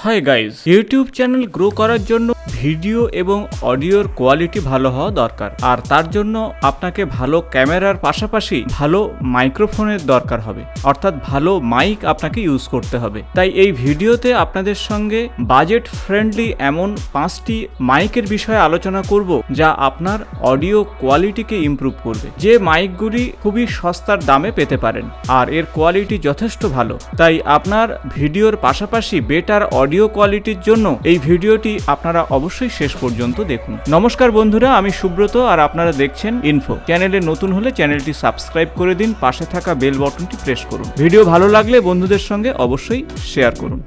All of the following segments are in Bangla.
Hi guys, YouTube channel grow করার জন্য ভিডিও এবং অডিওর কোয়ালিটি ভালো হওয়া দরকার। আর তার জন্য আপনাকে ভালো ক্যামেরার পাশাপাশি ভালো মাইক্রোফোনের দরকার হবে, অর্থাৎ ভালো মাইক আপনাকে ইউজ করতে হবে। তাই এই ভিডিওতে আপনাদের সঙ্গে বাজেট ফ্রেন্ডলি এমন 5টি মাইকের বিষয়ে আলোচনা করব যা আপনার অডিও কোয়ালিটিকে ইমপ্রুভ করবে। যে মাইকগুলি খুবই সস্তার দামে পেতে পারেন আর এর কোয়ালিটি যথেষ্ট ভালো। তাই আপনার ভিডিওর পাশাপাশি বেটার অডিও কোয়ালিটির জন্য এই ভিডিওটি আপনারা অবশ্যই শেষ পর্যন্ত দেখুন। নমস্কার বন্ধুরা, আমি সুব্রত আর আপনারা দেখছেন ইনফো। চ্যানেলে নতুন হলে চ্যানেলটি সাবস্ক্রাইব করে দিন, পাশে থাকা বেল বাটনটি প্রেস করুন। ভিডিও ভালো লাগলে বন্ধুদের সঙ্গে অবশ্যই শেয়ার করুন।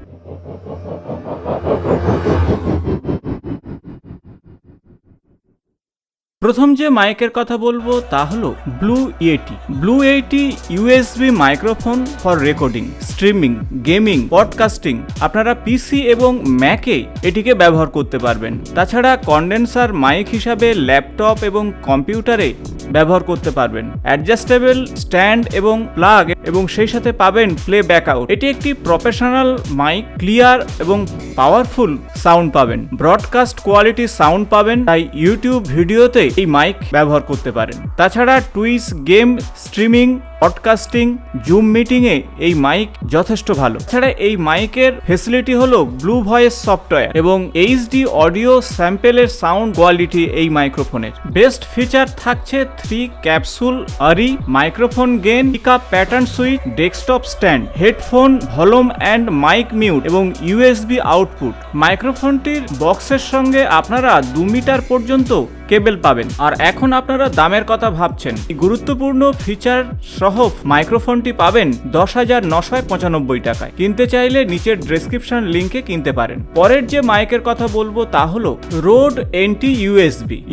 প্রথম যে মাইকের কথা বলবো তা হলো blue yeti. Blue yeti USB microphone for recording, streaming, gaming, podcasting. আপনারা পিসি এবং ম্যাকে এটিকে ব্যবহার করতে পারবেন। তাছাড়া কন্ডেন্সার মাইক হিসাবে ল্যাপটপ এবং কম্পিউটারে ব্যবহার করতে পারবেন। অ্যাডজাস্টেবল স্ট্যান্ড এবং প্লাগ এবং সেই সাথে পাবেন প্লে ব্যাক আউট। এটি একটি প্রফেশনাল মাইক, ক্লিয়ার এবং পাওয়ারফুল সাউন্ড পাবেন, ব্রডকাস্ট কোয়ালিটি সাউন্ড পাবেন। তাই ইউটিউব ভিডিওতে এই মাইক ব্যবহার করতে পারেন। তাছাড়া Twitch, game streaming, podcasting, Zoom meeting এ এই মাইক যথেষ্ট ভালো। এছাড়া এই মাইকের ফেসিলিটি হলো ব্লু ভয়েস সফটওয়্যার এবং এইচডি অডিও স্যাম্পেলের সাউন্ড কোয়ালিটি এই মাইক্রোফোনের। বেস্ট ফিচার থাকছে 3 capsule array, microphone gain, pickup pattern switch, desktop stand, headphone volume and mic mute এবং ইউএসবি আউটপুট। মাইক্রোফোনটির বক্সের সঙ্গে আপনারা 2 মিটার পর্যন্ত কেবল পাবেন। আর এখন আপনারা দামের কথা ভাবছেন, এই গুরুত্বপূর্ণ ফিচার সহ মাইক্রোফোনটি পাবেন 10,995 টাকায়। কিনতে চাইলে নিচের ডেসক্রিপশন লিংকে কিনতে পারেন। পরের যে মাইকের কথা বলবো তা হলো Rode NT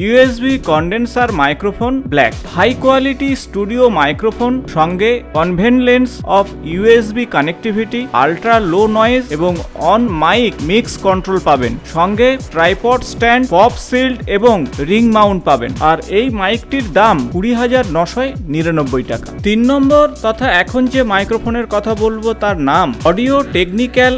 USB condenser microphone black. High quality studio microphone, সঙ্গে convenience of USB connectivity, ultra low noise এবং অন মাইক মিক্স কন্ট্রোল পাবেন। সঙ্গে ট্রাইপড স্ট্যান্ড, পপ শিল্ড এবং রিং মাউন্ট পাবেন। আর এই মাইকটির দাম 20,999 টাকা। 3 নম্বর তথা এখন যে মাইক্রোফোনের কথা বলবো তার নাম Audio Technica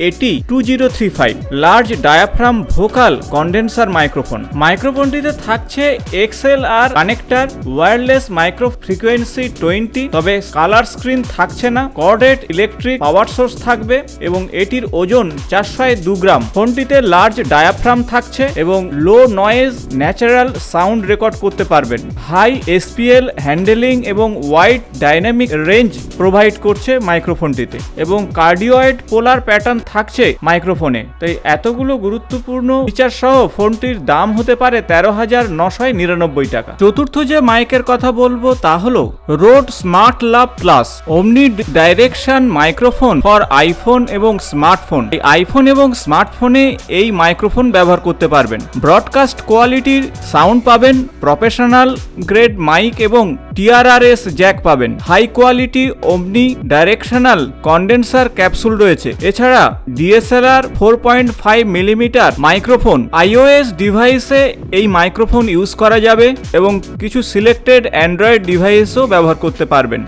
2035 large diaphragm vocal condenser microphone. মাইক্রোফোনটিতে থাকছে XLR connector, wireless micro frequency 20, তবে কালার স্ক্রিন থাকছে না। কর্ডেড ইলেকট্রিক পাওয়ার সোর্স থাকবে এবং এটির ওজন 402 গ্রাম। ফোনটিতে লার্জ ডায়াফ্রাম থাকছে এবং লো নয়েজ ন্যাচারাল সাউন্ড রেকর্ড করতে পারবেন। হাই এসপিএল হ্যান্ডেলিং এবং ওয়াইড ডাইনামিক রেঞ্জ প্রোভাইড করছে মাইক্রোফোনটিতে এবং কার্ডিওয়েড পোলার প্যাটার্ন থাকছে মাইক্রোফোনে। তাই এতগুলো গুরুত্বপূর্ণ ফিচার সহ ফোনটির দাম হতে পারে 13,999 টাকা। চতুর্থ যে মাইকের কথা বলবো তা হলো রোড স্মার্ট লাভ প্লাস ওমনি ডাইরেকশন মাইক্রোফোন ফর আইফোন এবং স্মার্টফোন। এই আইফোন এবং স্মার্টফোনে এই মাইক্রোফোন ব্যবহার করতে পারবেন। ব্রডকাস্ট কোয়ালিটির সাউন্ড পাবেন, প্রফেশনাল গ্রেড মাইক এবং TRRS জ্যাক পাবেন। হাই কোয়ালিটি ওমনি ডাইরেকশনাল কন্ডেন্সার ক্যাপসুল রয়েছে। এছাড়া DSLR 4.5 মিলিমিটার মাইক্রোফোন। iOS ডিভাইসে এই মাইক্রোফোন ইউজ করা যাবে এবং কিছু সিলেক্টেড অ্যান্ড্রয়েড ডিভাইসও ব্যবহার করতে পারবেন।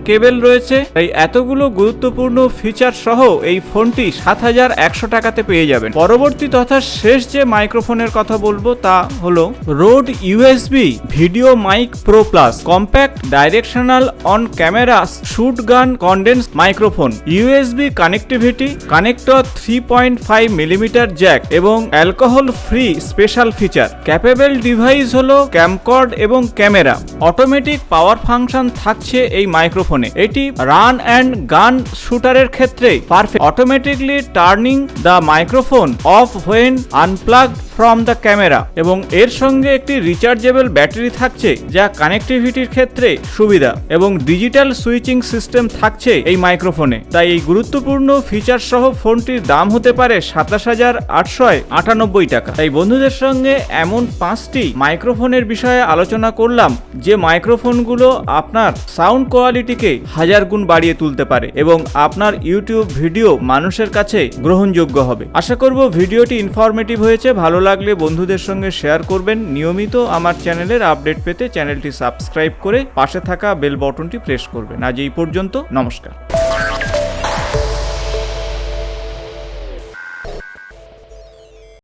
কেবল রয়েছে। তাই এতগুলো গুরুত্বপূর্ণ ফিচার সহ এই ফোনটি 7,100 টাকাতে পেয়ে যাবেন। পরবর্তী তথা শেষ যে মাইক্রোফোনের কথা বলবো তা হলো Rode USB video mic pro plus compact directional on camera shotgun condenser microphone. USB connectivity, connector 3.5 millimetre jack এবং alcohol free special feature. Capable device হলো ক্যামকর্ড এবং ক্যামেরা। অটোমেটিক পাওয়ার ফাংশন থাকছে এই মাইক্রোফোনে। এটি রান অ্যান্ড গান শুটারের ক্ষেত্রে perfect. Automatically turning the microphone of when unplug from the camera এবং এর সঙ্গে একটি রিচার্জেবল ব্যাটারি থাকছে যা কানেক্টিভিটির ক্ষেত্রে সুবিধা এবং ডিজিটাল সুইচিং সিস্টেম থাকছে এই মাইক্রোফোনে। তাই এই গুরুত্বপূর্ণ ফিচার সহ ফোনটির দাম হতে পারে 27,898 টাকা। তাই বন্ধুদের সঙ্গে এমন 5টি মাইক্রোফোনের বিষয়ে আলোচনা করলাম যে মাইক্রোফোনগুলো আপনার সাউন্ড কোয়ালিটিকে 1000 গুণ বাড়িয়ে তুলতে পারে এবং আপনার ইউটিউব ভিডিও মানুষের কাছে গ্রহণযোগ্য হবে। আশা করব ভিডিওটি ইনফরমেটিভ হয়েছে। ভালো লাগলে বন্ধুদের সঙ্গে শেয়ার করবেন। নিয়মিত আমার চ্যানেলের আপডেট পেতে চ্যানেলটি সাবস্ক্রাইব করে পাশে থাকা বেল বাটনটি প্রেস করবেন। আজ এই পর্যন্ত, নমস্কার।